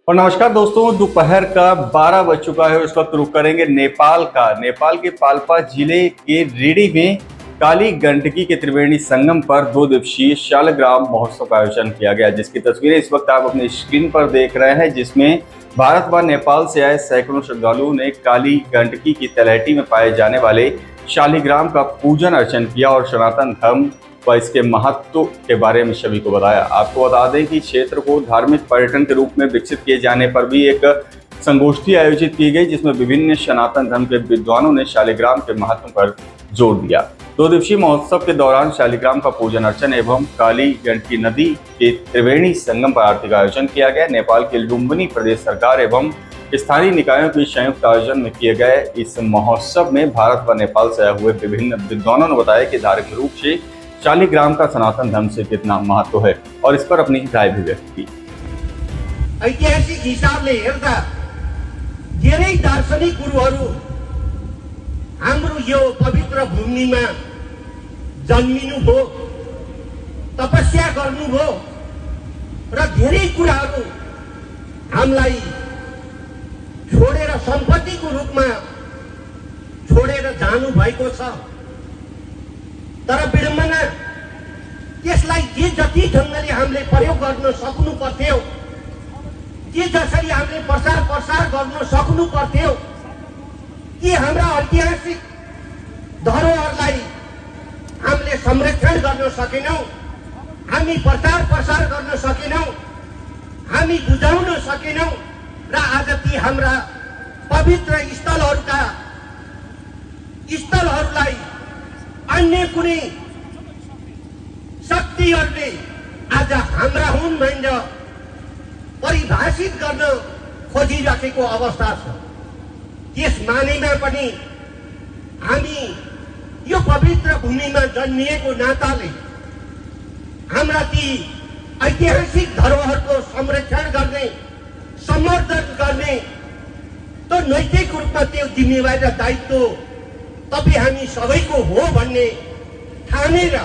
और नमस्कार दोस्तों, दोपहर का 12 बज चुका है। उस वक्त रुक करेंगे नेपाल के पाल्पा जिले के रेडी में काली गंडकी के त्रिवेणी संगम पर 2 दिवसीय शालग्राम महोत्सव का आयोजन किया गया, जिसकी तस्वीरें इस वक्त आप अपनी स्क्रीन पर देख रहे हैं, जिसमें भारत व नेपाल से आए सैकड़ों श्रद्धालुओं ने काली गंडकी की तलहटी में पाए जाने वाले शालिग्राम का पूजन अर्चन किया और सनातन धर्म व इसके महत्व के बारे में सभी को बताया। आपको बता दें कि क्षेत्र को धार्मिक पर्यटन के रूप में विकसित किए जाने पर भी एक संगोष्ठी आयोजित की गई, जिसमें विभिन्न सनातन धर्म के विद्वानों ने शालिग्राम के महत्व पर जोर दिया। 2 दिवसीय महोत्सव के दौरान शालिग्राम का पूजन अर्चन एवं काली गंडकी नदी के त्रिवेणी संगम पर आरती का आयोजन किया गया। नेपाल के लुम्बिनी प्रदेश सरकार एवं स्थानीय निकायों के संयुक्त आयोजन में किए गए इस महोत्सव में भारत व नेपाल से आए हुए विभिन्न विद्वानों ने बताया कि धार्मिक रूप से शालिग्राम का सनातन धर्म से कितना महत्व है और इस पर अपनी राय भी व्यक्त की। ऐतिहासिक हिसाबले हेर्दा धेरै दार्शनिक गुरुहरू हाम्रो यो पवित्र भूमिमा जन्मिनुभयो, तपस्या गर्नुभयो र धेरै कुराहरू हामीलाई छोडेर सम्पत्तिको रूपमा छोडेर जानु भएको छ। तर विडम्बना त्यसलाई जे जति ढङ्गले हामीले प्रयोग गर्न सक्नु पर्थ्यो, जे जसरी हामीले प्रसार गर्न सक्नु पर्थ्यो, कि हाम्रा ऐतिहासिक धरोहरलाई हामीले संरक्षण गर्न सकेनौँ, हामी प्रसार गर्न सकेनौँ, हामी बुझाउन सकेनौँ र आज ती हाम्रा पवित्र स्थलहरूलाई अन्य कुनै शक्तिहरूले आज हाम्रा हुन् भनेर परिभाषित गर्न खोजिराखेको अवस्था छ। त्यस मानेमा पनि हामी यो पवित्र भूमिमा जन्मिएको नाताले हाम्रा ती ऐतिहासिक धरोहरको संरक्षण गर्ने, सम्वर्धन गर्ने त नैतिक रूपमा त्यो जिम्मेवारी र दायित्व तपाईँ हामी सबैको हो भन्ने ठानेर